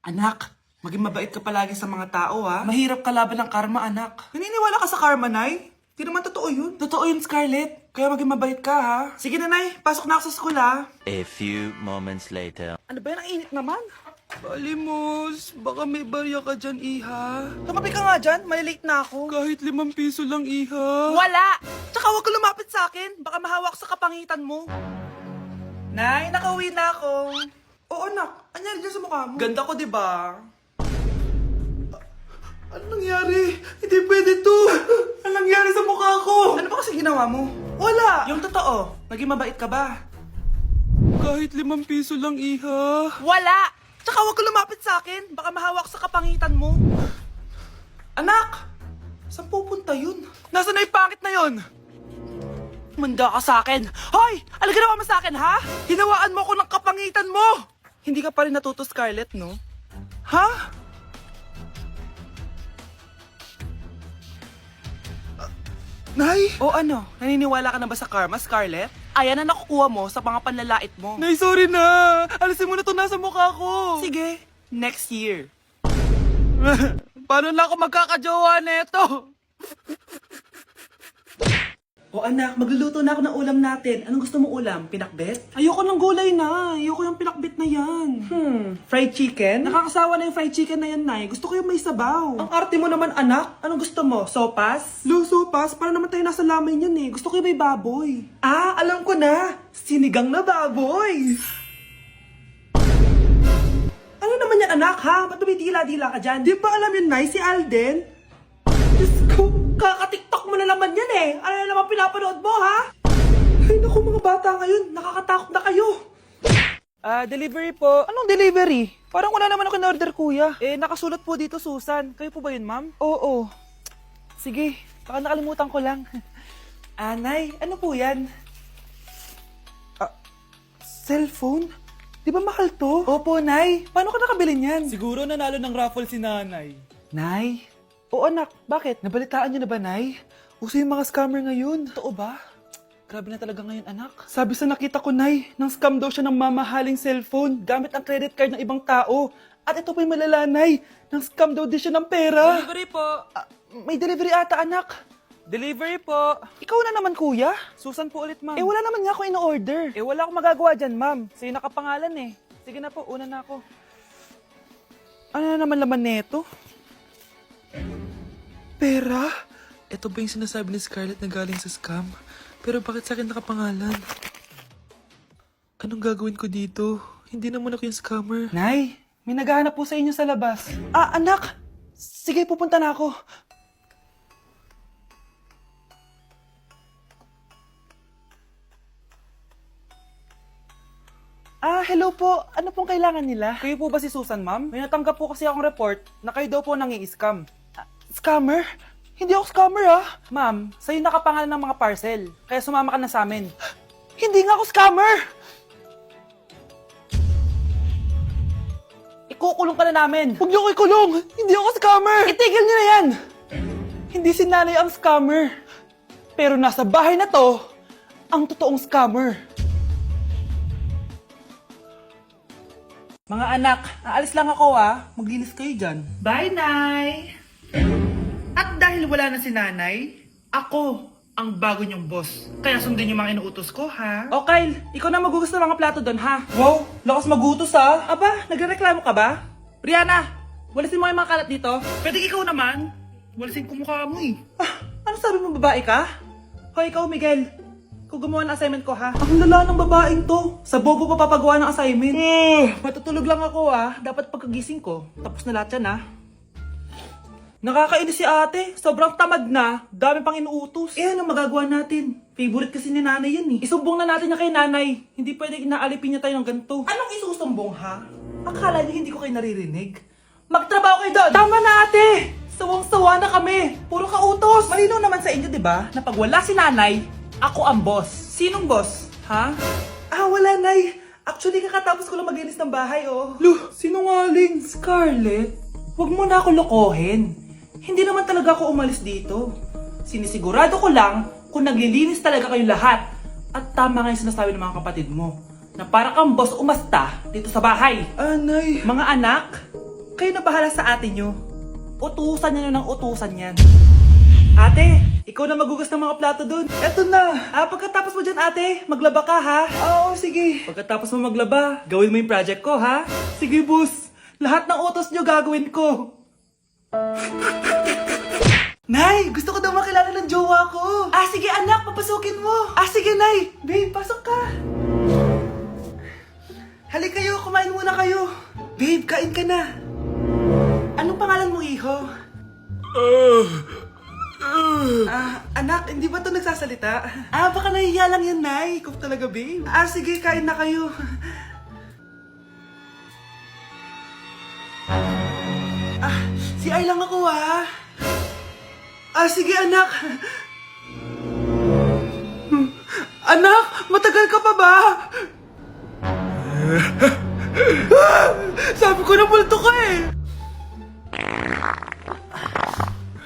Anak, maging mabait ka palagi sa mga tao, ha? Mahirap kalaban ng karma, anak. Naniniwala ka sa karma, Nay? Di naman totoo yun. Totoo yun, Scarlett. Kaya maging mabait ka, ha? Sige na, Nay. Pasok na ako sa school, ha? A few moments later. Ano ba yan? Ang init naman. Balimos, baka may barya ka dyan, Iha. Tumabi ka nga dyan, malilate na ako. Kahit 5 piso lang, Iha. Wala! Tsaka huwag ka lumapit sa akin, baka mahawak sa kapangitan mo. Nay, nakauwi na ako. Oo, anak. Anyari dyan sa mukha mo? Ganda ko, di ba? Ano nangyari? Hindi pwede to. Ano nangyari sa mukha ko? Ano ba kasi ginawa mo? Wala! Yung totoo, naging mabait ka ba? Kahit 5 piso lang, Iha. Wala! Tsaka huwag ka lumapit sa akin, baka mahawak sa kapangitan mo. Anak! Saan pupunta yun? Nasaan na yung pangit na yun? Manda ka sa akin. Hoy! Ano ginawa mo sa akin, ha? Hinawaan mo ako ng kapangitan mo! Hindi ka pa rin natuto, Scarlett, no? Ha? Nay? O ano? Naniniwala ka na ba sa karma, Scarlett? Ayan na nakukuha mo sa mga panlalait mo. Nay, sorry na! Alisin mo na to nasa mukha ko! Sige, next year. Paano na ako magkakajowa neto? O anak, magluluto na ako ng ulam natin. Anong gusto mo ulam? Pinakbet? Ayoko ng gulay na. Ayoko yung pinakbet na yan. Fried chicken? Nakakasawa na yung fried chicken na yan, Nay. Gusto ko yung may sabaw. Ang arte mo naman, anak. Anong gusto mo? Sopas? Sopas? Para naman tayo nasa lamay niyan eh. Gusto ko yung may baboy. Ah, alam ko na. Sinigang na baboy. Ano naman yan, anak, ha? Ba't tumidila-dila ka dyan? Di ba alam yun, Nay? Si Alden? Diyos ko, kaka-tiktok mo na naman yan eh. Ano na naman pinapanood mo, ha? Ay, naku mga bata ngayon. Nakakatakot na kayo. Delivery po. Anong delivery? Parang wala naman ako in-order, kuya. Nakasulat po dito, Susan. Kayo po ba yun, ma'am? Oo. Sige, baka nakalimutan ko lang. Nay, ano po yan? Cellphone? Di ba mahal to? Opo, Nay. Paano ka nakabili niyan? Siguro nanalo ng raffle si nanay. Nay? Oo, anak. Bakit? Nabalitaan niyo na ba, Nay? Uso yung mga scammer ngayon. Totoo ba? Grabe na talaga ngayon, anak. Sabi sa nakita ko, Nay, nang scam daw siya ng mamahaling cellphone gamit ang credit card ng ibang tao. At ito pa yung malala, Nay. Nang scam daw din siya ng pera. Delivery po. May delivery ata, anak. Delivery po. Ikaw na naman, kuya. Susan po ulit, ma'am. Wala naman nga ako in-order. Wala akong magagawa dyan, ma'am. Sa'yo nakapangalan eh. Sige na po, una na ako. Ano na naman laman neto? Pera? Ito ba yung sinasabi ni Scarlett na galing sa scam? Pero bakit sa akin nakapangalan? Anong gagawin ko dito? Hindi naman ako yung scammer. Nay, may naghahanap po sa inyo sa labas. Anak! Sige, pupunta na ako. Hello po. Ano pong kailangan nila? Kayo po ba si Susan, ma'am? May natanggap po kasi akong report na kayo daw po nangi-scam. Scammer? Hindi ako scammer, ha? Ma'am, sa'yo nakapangalan ng mga parcel. Kaya sumama ka na sa amin. Hindi nga ako scammer! Ikukulong ka na namin. Huwag niyo ko ikulong! Hindi ako scammer! Itigil niyo na yan! Hindi si nanay ang scammer. Pero nasa bahay na to, ang totoong scammer. Mga anak, aalis lang ako, ha? Maglinis kayo dyan. Bye, Nay! At dahil wala na si nanay, ako ang bago niyong boss. Kaya sundin yung mga inuutos ko, ha? O Kyle, ikaw na magugas ng mga plato doon, ha? Wow, lakas magutos, ha? Aba, nagrereklamo ka ba? Brianna, walisin mo yung mga kalat dito. Pwede ikaw naman. Walisin ko mukha mo, eh. Ano sabi mo, babae ka? Hoy, ikaw, Miguel. Ikaw gumawa ng assignment ko, ha? Ang lala ng babaeng to. Sa bobo pa papagawa ng assignment. Matutulog lang ako, ha? Dapat pagkagising ko, tapos na lahat yan, ha? Nakakainis si ate. Sobrang tamad na. Dami pang inuutos. Ano magagawa natin? Favorite kasi ni nanay yan eh. Isumbong na natin niya kay nanay. Hindi pwede inaalipin niya tayo ng ganito. Anong isusumbong ha? Akala niyo hindi ko kayo naririnig? Magtrabaho kayo doon! Tama na ate! Sawang-sawa na kami. Puro kautos. Malinaw naman sa inyo, di ba? Na pag wala si nanay, ako ang boss. Sinong boss? Ha? Wala nay. Actually, kakatapos ko lang maglinis ng bahay, oh. Luh, sinungaling. Scarlett, huwag mo na ako lokohin. Hindi naman talaga ako umalis dito. Sinisigurado ko lang kung naglilinis talaga kayo lahat. At tama nga yung sinasabi ng mga kapatid mo. Na para kang boss umasta dito sa bahay. Anay. Mga anak, Kayo na bahala sa ate nyo. Utusan nyo ng utusan yan. Ate, ikaw na magugas ng mga plato dun. Eto na. Pagkatapos mo dyan, ate, maglaba ka, ha? Oo, sige. Pagkatapos mo maglaba, gawin mo yung project ko, ha? Sige, boss. Lahat ng utos nyo gagawin ko. Nay, gusto ko daw makilala ng jowa ko. Sige anak, papasukin mo. Sige Nay. Babe, pasok ka. Halik kayo, kumain muna kayo. Babe, kain ka na. Anong pangalan mo, iho? Anak, hindi ba ito nagsasalita? Baka nahihiya lang yan, Nay. Ikaw talaga, babe. Sige, kain na kayo. Si Ay lang ako, ha? Sige, anak. Anak, matagal ka pa ba? Sabi ko na multo ka eh.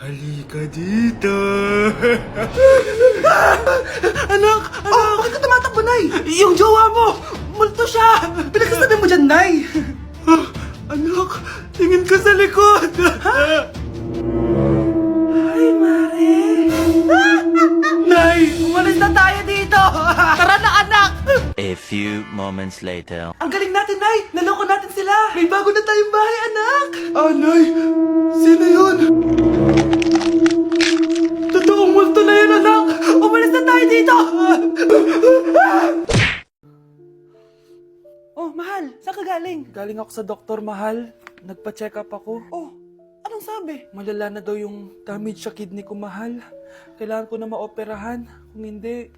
Halika dito. Anak! Bakit ka tumatakbo, Nay? Yung jowa mo! Multo siya! Pinagsasabi mo dyan, Nay! Anak, tingin ka sa likod! Ay, Mare! Nay, umalis na tayo dito! Tara na, anak! A few moments later. Ang galing natin, Nay! Naloko natin sila! May bago na tayong bahay, anak! Nay! Sino yun? Totoong multo na yun, anak! Umalis na tayo dito! Mahal! Saan ka galing? Galing ako sa doktor, mahal. Nagpa-check up ako. Anong sabi? Malala na daw yung damage sa kidney ko, mahal. Kailangan ko na maoperahan. Kung hindi,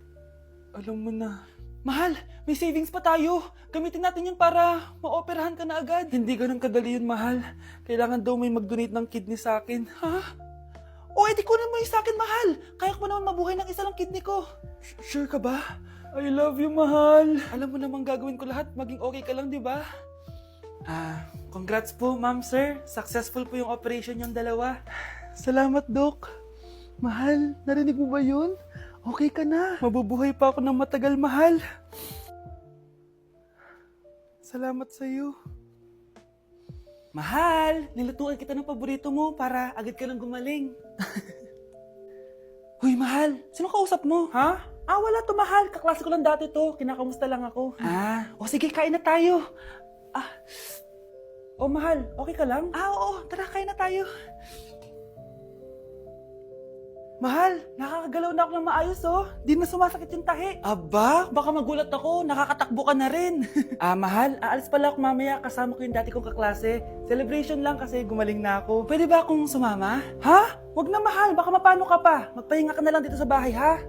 alam mo na. Mahal, may savings pa tayo. Gamitin natin yun para maoperahan ka na agad. Hindi ganun kadali yun, mahal. Kailangan daw may mag-donate ng kidney sa akin. Ha? Edi kunin mo yung sa akin, mahal. Kaya ko naman mabuhay ng isa lang kidney ko. Sure ka ba? I love you, mahal. Alam mo namang gagawin ko lahat. Maging okay ka lang, di ba? Congrats po, ma'am, sir. Successful po yung operation yung dalawa. Salamat, Doc. Mahal, narinig mo ba yun? Okay ka na. Mabubuhay pa ako ng matagal, mahal. Salamat sa'yo. Mahal, nilutuan kita ng paborito mo para agad ka nang gumaling. Huy, mahal, sino kausap mo? Ha? Wala to, mahal. Kaklase ko lang dati to. Kinakamusta lang ako. Sige, kain na tayo. Mahal, okay ka lang? Oo, tara, kain na tayo. Mahal, nakakagalaw na ako ng maayos, Di na sumasakit yung tahi. Aba, baka magulat ako. Nakakatakbo ka na rin. Mahal, aalis pala ako mamaya. Kasama ko yung dati kong kaklase. Celebration lang kasi gumaling na ako. Pwede ba akong sumama? Ha? Wag na, mahal. Baka mapano ka pa. Magpahinga ka na lang dito sa bahay, ha?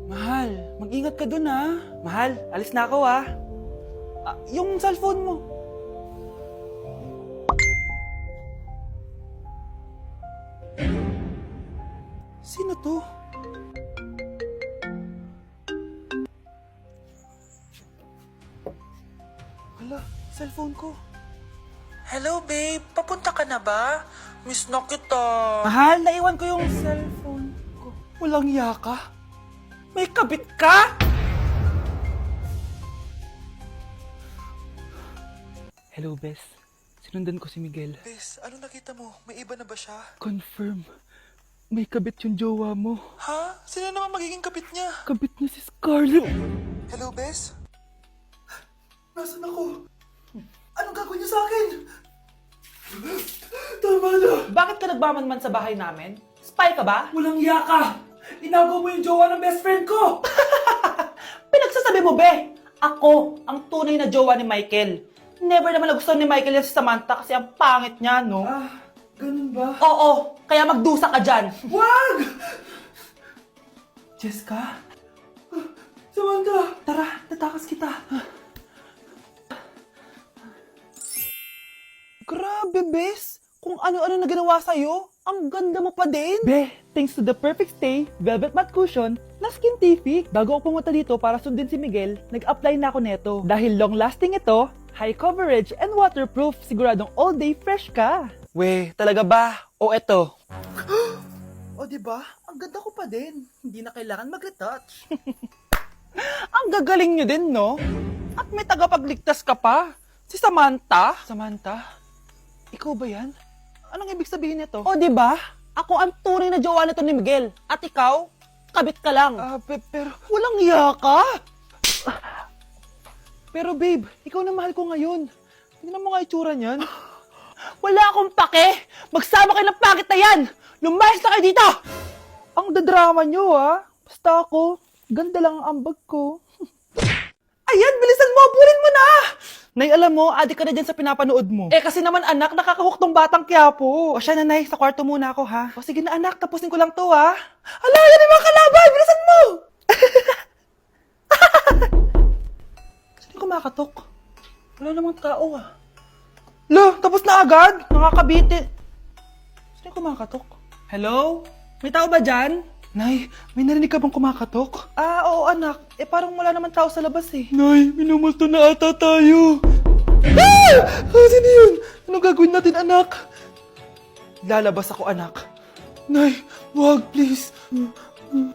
Mahal, mag-ingat ka dun, ha? Mahal, alis na ako, ha? Yung cellphone mo. Sino to? Hala, cellphone ko. Hello, babe. Papunta ka na ba? Miss na kita. Mahal, naiwan ko yung cellphone ko. Walang yaka. May kabit ka? Hello, Bes. Sinundan ko si Miguel. Bes, ano nakita mo? May iba na ba siya? Confirm. May kabit yung jowa mo. Ha? Sino naman magiging kabit niya? Kabit niya si Scarlett. Hello, Bes? Nasaan ako? Anong gagawin niyo sa akin? Tama na! Bakit ka nagmamanman sa bahay namin? Spy ka ba? Walang yaka! Inago mo yung jowa ng best friend ko! Pinagsasabi mo, be! Ako, ang tunay na jowa ni Michael. Never naman nagustuhan ni Michael yan si Samantha kasi ang pangit niya, no? Ganun ba? Oo, kaya magdusa ka dyan. Wag! Jessica? Samantha! Tara, tatakas kita. Grabe, Bes! Kung ano-ano na ginawa sa'yo, ang ganda mo pa din! Be, thanks to the perfect stay, velvet matte cushion, na Skintific. Bago ako pumunta dito para sundin si Miguel, nag-apply na ako neto. Dahil long-lasting ito, high coverage, and waterproof, siguradong all day fresh ka. We, talaga ba? O eto? O diba? Ang ganda ko pa din. Hindi na kailangan mag-retouch. Ang gagaling nyo din, no? At may tagapagligtas ka pa. Si Samantha? Samantha? Ikaw ba yan? Anong ibig sabihin nito? O, di ba? Ako ang tunay na jowa nito ni Miguel. At ikaw, kabit ka lang. Pero... Walang iya ka? Pero babe, ikaw na mahal ko ngayon. Tingnan mo nga itsura niyan. Wala akong pake! Magsama kayo ng pakit na yan! Lumayas na kayo dito! Ang dadrama nyo, ha? Basta ako, ganda lang ang ambag ko. Ayan, bilisan mo! Abulin mo na! Nay, alam mo, adik ka na dyan sa pinapanood mo. Eh, kasi naman anak, nakakahook tong batang Quiapo. O siya na, Nay, sa kwarto muna ako, ha? O sige na anak, tapusin ko lang to, ha? Ala, yan yung mga kalaban! Bilisan mo! Sino kumakatok? Wala namang tao, ha? Lo, tapos na agad? Nakakabitin. Sino kumakatok? Hello? May tao ba dyan? Nay, may narinig ka bang kumakatok? Oo anak. Eh parang wala naman tao sa labas eh. Nay, minumulto na ata tayo. Sino yun? Anong gagawin natin anak? Lalabas ako anak. Nay, wag please.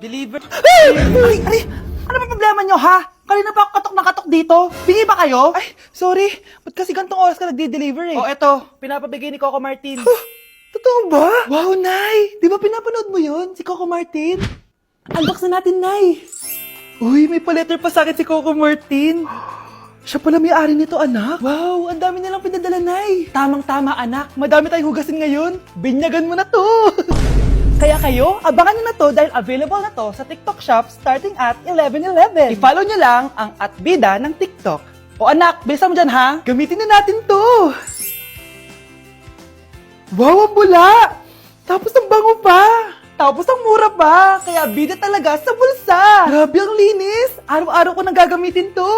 Deliver. Ay! Ano ba problema nyo ha? Kanina pa ako katok na katok dito. Bingi ba kayo? Ay, sorry. Ba't kasi gantong oras ka nagde-deliver eh? Oh, eto. Pinapabigay ni Coco Martin. Totoo ba? Wow, Nay! Di ba pinapanood mo yun? Si Coco Martin? Unbox na natin, Nay! Uy, may pa-letter pa sa akin si Coco Martin. Siya pala may-ari nito, anak. Wow, ang dami nilang pinadala, Nay. Tamang-tama, anak. Madami tayong hugasin ngayon. Binyagan mo na to. Kaya kayo, abangan nyo na to dahil available na to sa TikTok Shop starting at 11:11. I-follow nyo lang ang @bida ng TikTok. O anak, bilisan mo dyan ha. Gamitin na natin to. Wow, ang bula! Tapos ang bango pa! Tapos ang mura pa! Kaya bida talaga sa bulsa! Grabe ang linis! Araw-araw ko nang gagamitin to!